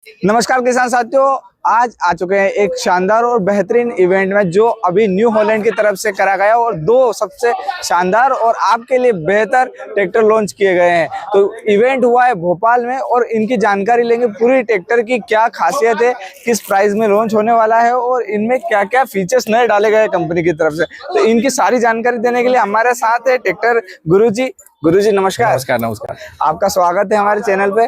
नमस्कार किसान साथियों, आज आ चुके हैं एक शानदार और बेहतरीन इवेंट में जो अभी न्यू हॉलैंड की तरफ से करा गया और दो सबसे शानदार और आपके लिए बेहतर ट्रैक्टर लॉन्च किए गए हैं। तो इवेंट हुआ है भोपाल में और इनकी जानकारी लेंगे पूरी ट्रैक्टर की, क्या खासियत है, किस प्राइस में लॉन्च होने वाला है और इनमें क्या क्या फीचर्स नए डाले गए कंपनी की तरफ से। तो इनकी सारी जानकारी देने के लिए हमारे साथ है ट्रैक्टर गुरुजी। गुरुजी नमस्कार। नमस्कार नमस्कार। आपका स्वागत है हमारे चैनल पे।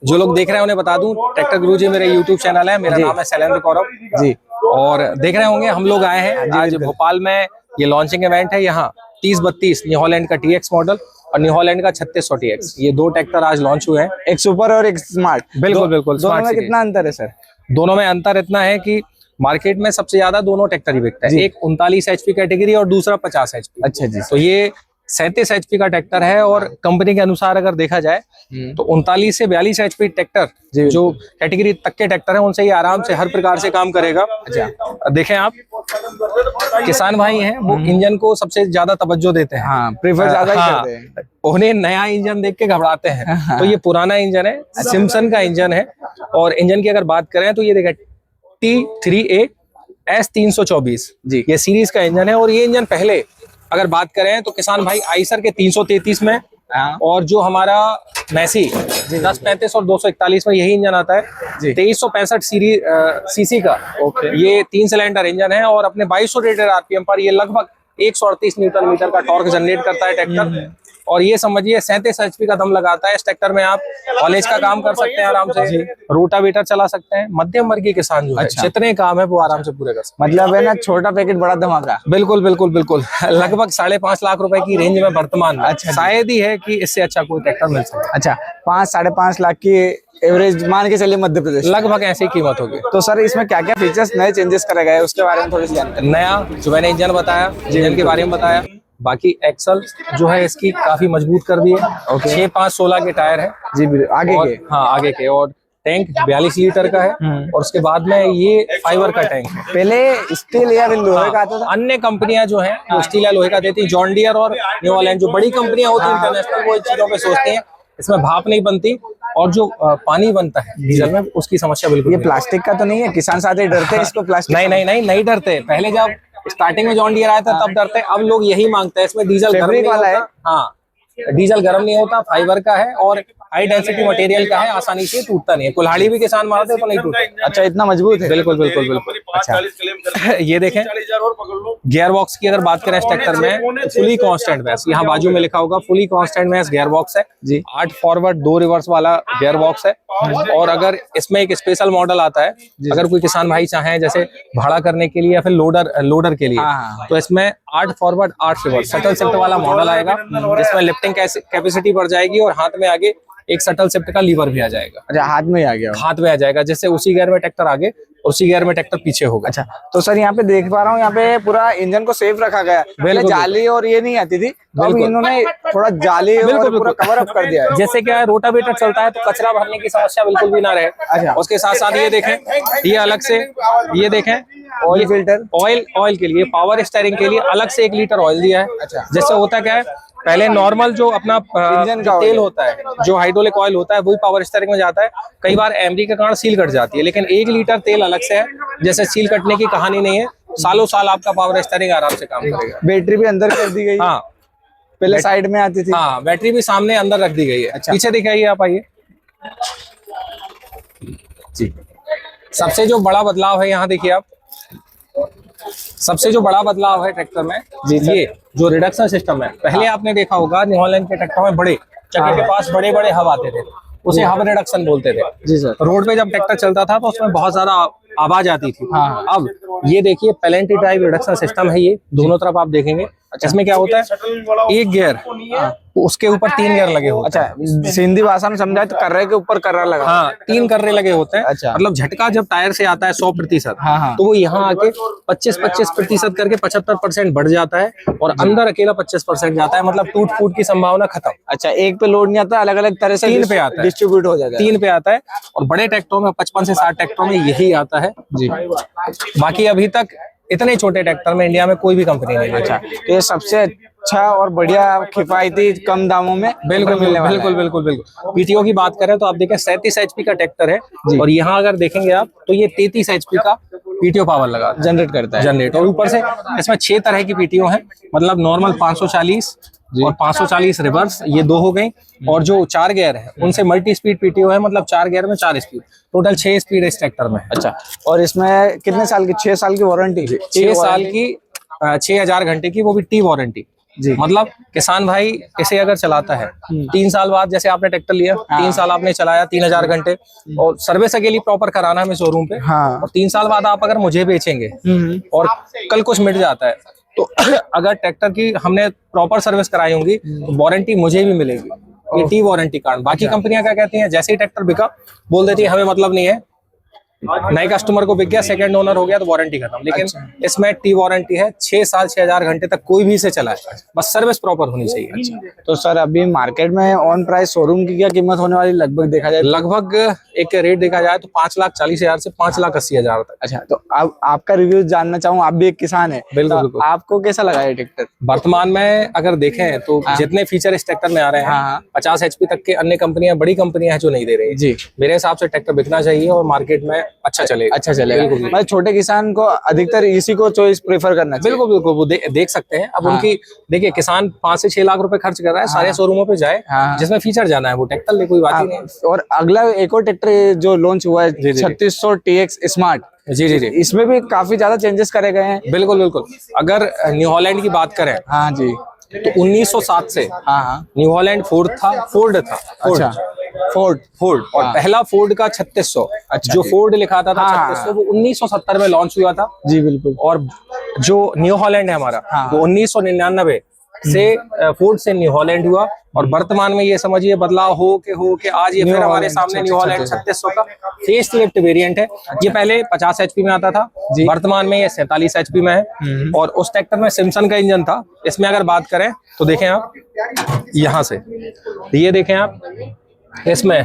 जो लोग देख रहे हैं उन्हें बता दूं, ट्रैक्टर गुरुजी मेरे यूट्यूब चैनल है। मेरा नाम है शैलेंद्र कौरव जी। और देख रहे होंगे हम लोग आए हैं आज भोपाल में, ये लॉन्चिंग इवेंट है। यहाँ 3032 न्यू हॉलैंड का TX मॉडल और न्यू हॉलैंड का 3600 TX, ये दो ट्रैक्टर आज लॉन्च हुए हैं। एक सुपर और एक स्मार्ट। बिल्कुल बिल्कुल। दोनों में कितना अंतर है सर? दोनों में अंतर इतना है कि मार्केट में सबसे ज्यादा दोनों ट्रैक्टर ही बिकता है। एक 39 HP कैटेगरी और दूसरा 50 HP। अच्छा जी। तो ये 37 HP का ट्रैक्टर है और कंपनी के अनुसार अगर देखा जाए तो 39 से 42 HP ट्रैक्टर जो कैटेगरी तक के ट्रैक्टर है उनसे ये आराम से हर प्रकार से काम करेगा। अच्छा देखें आप, किसान भाई हैं वो इंजन को सबसे ज्यादा तवज्जो देते हैं। हाँ, प्रेफर ज्यादा ही करते हैं। उन्हें नया इंजन देख के घबराते हैं। तो ये पुराना इंजन है, सिम्पसन का इंजन है। और इंजन की अगर बात करें तो ये देखें T3A S324 जी, ये सीरीज का इंजन है। और ये इंजन पहले अगर बात करें तो किसान भाई आइसर के 333 में और जो हमारा मैसी 1035 और 241 में यही इंजन आता है। 2365 सीसी का ये 3 सिलेंडर इंजन है और अपने 2200 रेटेड RPM पर ये लगभग 138 न्यूटन मीटर का टॉर्क जनरेट करता है ट्रैक्टर। और ये समझिए 37 HP का दम लगाता है। इस ट्रैक्टर में आप कॉलेज का काम कर सकते हैं आराम से, रोटावेटर चला सकते हैं। मध्यम वर्गीय किसान जो है जितने काम है वो आराम से पूरे कर सकते हैं। मतलब है ना, छोटा पैकेट बड़ा धमाका। बिल्कुल बिल्कुल बिल्कुल। लगभग 5.5 लाख रुपए की रेंज में वर्तमान में शायद ही है कि इससे अच्छा कोई ट्रैक्टर मिल सकता है। अच्छा, 5-5.5 लाख की एवरेज मान के चलिए मध्य प्रदेश, लगभग ऐसी कीमत होगी। तो सर इसमें क्या क्या फीचर्स नए चेंजेस करे गए उसके बारे में थोड़ी सी जानकारी। नया जो मैंने इंजन बताया, इंजन के बारे में बताया। बाकी एक्सल जो है इसकी काफी मजबूत कर दी है। 6, 5, 16 के टायर है जी आगे के। हाँ आगे के। और टैंक 42 लीटर का है और उसके बाद में ये फाइबर का टैंक है। पहले स्टील या लोहे का आता था। अन्य कंपनियां जो हैं वो स्टील या लोहे का देती है। जॉन डियर और न्यू हॉलैंड जो बड़ी कंपनियां होती है इंटरनेशनल, वो इन चीजों पे सोचती हैं। इसमें भाप नहीं बनती और जो पानी बनता है डीजल में उसकी समस्या बिल्कुल। ये प्लास्टिक का तो नहीं है? किसान साथी डरते हैं इसको प्लास्टिक। नहीं डरते। पहले जब स्टार्टिंग में जॉन डियर आया था तब डरते, अब लोग यही मांगते हैं। इसमें डीजल गर्म नहीं होता है। हाँ, डीजल गर्म नहीं होता, फाइबर का है और हाई डेंसिटी मटेरियल का है, आसानी से टूटता नहीं है। कुल्हाड़ी भी किसान मारते तो नहीं टूटता। अच्छा, इतना मजबूत है। बिल्कुल बिल्कुल बिल्कुल। अच्छा ये देखें, गियर बॉक्स की अगर बात करें इस ट्रैक्टर में, फुली कांस्टेंट मैस, यहाँ बाजू में लिखा होगा fully constant mesh gear box है जी। 8 फॉरवर्ड 2 रिवर्स वाला गियर बॉक्स है। और अगर इसमें एक स्पेशल मॉडल आता है, अगर कोई किसान भाई चाहे जैसे भाड़ा करने के लिए या फिर लोडर के लिए, तो इसमें 8 फॉरवर्ड 8 रिवर्स शटल शिफ्ट वाला मॉडल आएगा, जिसमें लिफ्टिंग कैपेसिटी बढ़ जाएगी और हाथ में आगे एक शटल शिफ्ट का लीवर भी आ जाएगा। अच्छा, हाथ में आ गया। हाथ में आ जाएगा, जिससे उसी गियर में ट्रैक्टर आगे उसी गियर में ट्रैक्टर पीछे होगा। अच्छा, तो सर यहाँ पे देख पा रहा हूँ, यहाँ पे पूरा इंजन को सेफ रखा गया। पहले जाली और ये नहीं आती थी, तो इन्होंने थोड़ा जाली और पूरा कवर अप कर दिया है। जैसे क्या है, रोटावेटर चलता है तो कचरा भरने की समस्या बिल्कुल भी ना रहे। अच्छा, उसके साथ साथ ये देखें, ये अलग से ये देखें ऑयल फिल्टर, ऑयल के लिए, पावर स्टीयरिंग के लिए अलग से 1 लीटर ऑयल दिया है। अच्छा, जैसे होता क्या है, पहले नॉर्मल जो अपना इंजन का तेल होता है, जो हाइड्रोलिक ऑयल होता है, वही पावर स्टीयरिंग में जाता है। कई बार एमडी के कारण सील कट जाती है, लेकिन 1 लीटर तेल अलग से है, जैसे सील कटने की कहानी नहीं है। सालों साल आपका पावर स्टीयरिंग आराम से काम करेगा। बैटरी भी अंदर कर दी गई। हाँ, पहले साइड में आती थी। हाँ, बैटरी भी सामने अंदर रख दी गई है। अच्छा, पीछे दिखाइए आप, आइए जी। सबसे जो बड़ा बदलाव है यहाँ देखिए आप, सबसे जो बड़ा बदलाव है ट्रैक्टर में जी, ये जो रिडक्शन सिस्टम है। पहले आपने देखा होगा न्यू हॉलैंड के ट्रैक्टर में बड़े चक्के के पास बड़े बड़े हब आते थे, उसे हब रिडक्शन बोलते थे जी सर। रोड पे जब ट्रैक्टर चलता था तो उसमें बहुत ज्यादा आवाज आती थी। अब ये देखिए प्लेंटी ड्राइव रिडक्शन सिस्टम है, ये दोनों तरफ आप देखेंगे। इसमें क्या होता है, एक गियर उसके ऊपर 3 गियर लगे होते हैं। अच्छा, सिंधी भाषा में समझाए तो कर्रे के ऊपर कर्रा लगा। हाँ, 3 कर्रे लगे होते हैं। अच्छा, मतलब झटका जब टायर से आता है 100%, तो वो यहाँ आके 25% करके 75% बढ़ जाता है और अंदर अकेला 25% जाता है। मतलब टूट फूट की संभावना खत्म। अच्छा, एक पे लोड नहीं आता, अलग अलग तरह से 3 पे आता है, डिस्ट्रीब्यूट हो जाता है। 3 पे आता है। और बड़े ट्रैक्टरों में 55 से 60 ट्रैक्टरों में यही आता है जी। बाकी अभी तक इतने छोटे ट्रैक्टर में इंडिया में कोई भी कंपनी नहीं है। अच्छा, तो ये सबसे अच्छा और बढ़िया किफायती कम दामों में बिल्कुल मिलने वाला है। बिल्कुल बिल्कुल बिल्कुल। पीटीओ की बात करें तो आप देखें 37 एचपी का ट्रैक्टर है, और यहाँ अगर देखेंगे आप तो ये 33 एचपी का पीटीओ पावर लगा जनरेट करता है। जनरेट, और ऊपर से इसमें 6 तरह की पीटीओ है, मतलब नॉर्मल 540 और 540 रिवर्स, ये 2 हो गई, और जो 4 गियर है उनसे मल्टी स्पीड पीटीओ है, मतलब 4 गियर में 4 स्पीड, टोटल 6 स्पीड इस ट्रैक्टर में। अच्छा, और इसमें कितने साल की 6 साल की वारंटी? 6 साल की 6000 घंटे की, वो भी टी वारंटी जी। मतलब किसान भाई इसे अगर चलाता है 3 साल बाद, जैसे आपने ट्रैक्टर लिया 3 साल आपने चलाया 3000 घंटे, और सर्विस के लिए प्रॉपर कराना हमें शोरूम पे, हाँ। और 3 साल बाद आप अगर मुझे बेचेंगे और कल कुछ मिट जाता है तो अगर ट्रैक्टर की हमने प्रॉपर सर्विस कराई होंगी तो वारंटी मुझे भी मिलेगी, ये टी वारंटी कार्ड। बाकी कंपनियां क्या कहती हैं, जैसे ही ट्रैक्टर बिका बोल देती है हमें मतलब नहीं है, नए कस्टमर को बिक गया, सेकंड ओनर हो गया तो वारंटी खत्म। लेकिन इसमें टी वारंटी है, 6 साल 6000 घंटे तक कोई भी इसे चलाए, बस सर्विस प्रॉपर होनी चाहिए। तो सर अभी मार्केट में ऑन प्राइस शोरूम की क्या कीमत होने वाली लगभग देखा जाए? लगभग एक रेट देखा जाए तो 5,40,000 से 5,80,000 तक। अच्छा, तो अब आपका रिव्यू जानना चाहूँ, आप भी एक किसान है, बिल्कुल तो बिल्कुल। आपको कैसा लगा ये ट्रैक्टर? वर्तमान में अगर देखें तो जितने फीचर इस ट्रैक्टर में आ रहे हैं 50 एचपी तक के अन्य कंपनियां, बड़ी कंपनियां हैं जो नहीं दे रही हैं। जी। मेरे हिसाब से ट्रैक्टर बिकना चाहिए और मार्केट में अच्छा चलेगा। अच्छा चलेगा, बिल्कुल मतलब छोटे किसान को अधिकतर इसी को चॉइस प्रेफर करना चाहिए। बिल्कुल बिल्कुल, वो देख सकते हैं। अब उनकी देखिए, किसान 5 से 6 लाख रुपए खर्च कर रहा है, सारे शोरूमों पे जाए, जिसमें फीचर जाना है वो ट्रैक्टर ले, कोई बात ही नहीं। और अगला एक और ट्रैक्टर जो लॉन्च हुआ है 3600 TX स्मार्ट, जी जी जी, इसमें भी काफी ज्यादा चेंजेस करे गए हैं। बिल्कुल बिल्कुल। अगर न्यू हॉलैंड की बात करें हाँ जी, तो 1907 से न्यू हॉलैंड फोर्ड था। अच्छा, फोर्ड और पहला फोर्ड का 3600, जो फोर्ड लिखा था 3600, वो 1970 में लॉन्च हुआ था। जी बिल्कुल। और जो न्यू हॉलैंड है हमारा, वो 1999 से फोर्ड से न्यू हॉलैंड हुआ, और वर्तमान में ये समझिए बदलाव हो के आज ये फिर हमारे सामने न्यू हॉलैंड 3600 का फेस लिफ्ट वेरिएंट है। ये पहले 50 एचपी में आता था, वर्तमान में ये 47 एचपी में है, और उस ट्रैक्टर में सिम्सन का इंजन था। इसमें अगर बात करें तो देखें आप यहाँ से, ये देखें आप, इसमें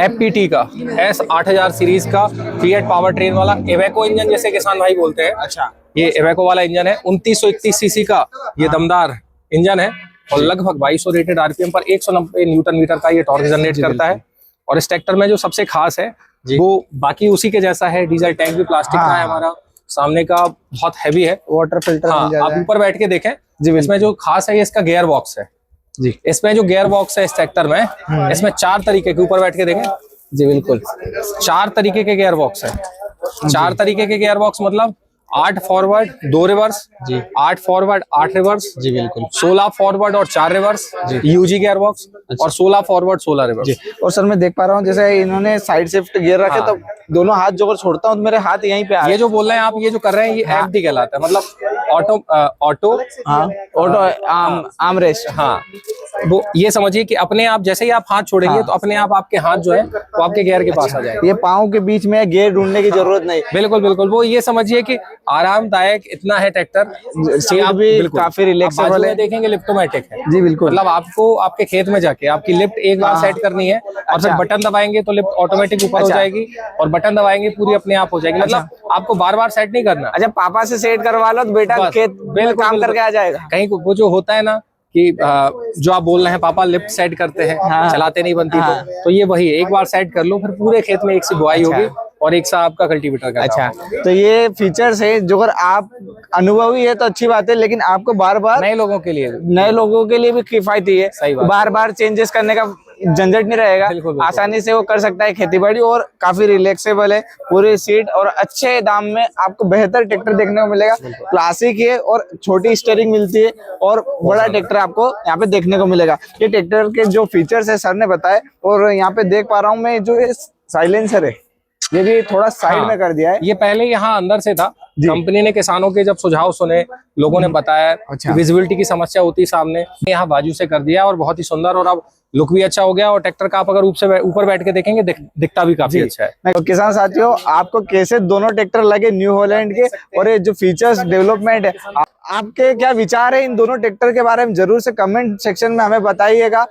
FPT का S8000 सीरीज का फिएट पावर ट्रेन वाला इवेको इंजन, जैसे किसान भाई बोलते हैं। अच्छा, ये इवेको वाला इंजन है, 2931 सीसी का ये दमदार इंजन है, और लगभग 2200 रेटेड आरपीएम पर 190 न्यूटन मीटर का ये टॉर्क जनरेट करता है। और इस ट्रैक्टर में जो सबसे खास है वो बाकी उसी के जैसा है, डीजल टैंक भी प्लास्टिक का है हमारा, सामने का बहुत हैवी है, वाटर फिल्टर। आप ऊपर बैठ के देखें, इसमें जो खास है ये इसका गियर बॉक्स है जी। इसमें जो गियर बॉक्स है इस ट्रैक्टर में, इसमें 4 तरीके के, ऊपर बैठ के देखें जी, बिल्कुल 4 तरीके के गियर बॉक्स है। 4 तरीके के गियर बॉक्स मतलब 8 फॉरवर्ड 2 रिवर्स जी, 8 फॉरवर्ड 8 रिवर्स जी, बिल्कुल 16 फॉरवर्ड और 4 रिवर्स यूजी गियर बॉक्स, और 16 फॉरवर्ड 16 रिवर्स। और सर मैं देख पा रहा हूँ जैसे इन्होंने साइड शिफ्ट गियर रखे, तो दोनों हाथ जो छोड़ता हूँ तो मेरे हाथ यहीं पे आ, ये जो बोल रहे हैं आप, ये जो कर रहे हैं ये FD कहलाता है, मतलब ऑटो आर्म रेस्ट। हाँ, वो ये समझिए कि अपने आप जैसे ही आप हाथ छोड़ेंगे तो अपने आप आपके हाथ जो है वो आपके गियर के पास आ जाएगा। ये पाँव के बीच में गियर ढूंढने की जरूरत नहीं। बिल्कुल बिल्कुल, वो ये समझिए कि आरामदायक इतना है ट्रैक्टर, सीट भी काफी रिलैक्सेबल है। देखेंगे लिफ्टोमेटिक है जी बिल्कुल, मतलब आपको आपके खेत में जाके आपकी लिफ्ट एक बार सेट करनी है, और फिर बटन दबाएंगे तो लिफ्ट ऑटोमेटिक ऊपर हो जाएगी, और बटन दबाएंगे पूरी अपने आप हो जाएगी, मतलब आपको बार बार सेट नहीं करना। अच्छा, पापा से सेट करवा लो तो बेटा खेत में काम करके आ जाएगा। कहीं वो जो होता है ना कि जो आप बोल रहे हैं पापा लिफ्ट सेट करते हैं, चलाते नहीं बनती, तो ये वही एक बार सेट कर लो, फिर पूरे खेत में एक सी बुआई होगी और एक सा आपका कल्टीवेटर का। अच्छा, तो ये फीचर्स है जो अगर आप अनुभवी है तो अच्छी बात है, लेकिन आपको बार बार नए लोगों के लिए भी किफायती है। सही बात, बार बार चेंजेस करने का झंझट नहीं रहेगा, आसानी से वो कर सकता है खेतीबाड़ी, और काफी रिलैक्सेबल है, पूरी सीट, और अच्छे दाम में आपको बेहतर ट्रैक्टर देखने को मिलेगा। क्लासिक है और छोटी स्टीयरिंग मिलती है, और बड़ा ट्रैक्टर आपको यहाँ पे देखने को मिलेगा। ये ट्रैक्टर के जो फीचर्स है सर ने बताए, और यहाँ पे देख पा रहा हूँ मैं जो ये साइलेंसर है ये भी थोड़ा साइड में कर दिया है। ये पहले यहाँ अंदर से था, कंपनी ने किसानों के जब सुझाव सुने, लोगों ने बताया विजिबिलिटी की समस्या होती सामने, यहाँ बाजू से कर दिया और बहुत ही सुंदर, और अब लुक भी अच्छा हो गया, और ट्रैक्टर का आप अगर ऊपर बैठ के देखेंगे दिखता भी काफी अच्छा है। तो किसान साथियों, आपको कैसे दोनों ट्रैक्टर लगे न्यू हॉलैंड के, और ये जो फीचर्स डेवलपमेंट है, आपके क्या विचार है इन दोनों ट्रैक्टर के बारे में जरूर से कमेंट सेक्शन में हमें बताइएगा।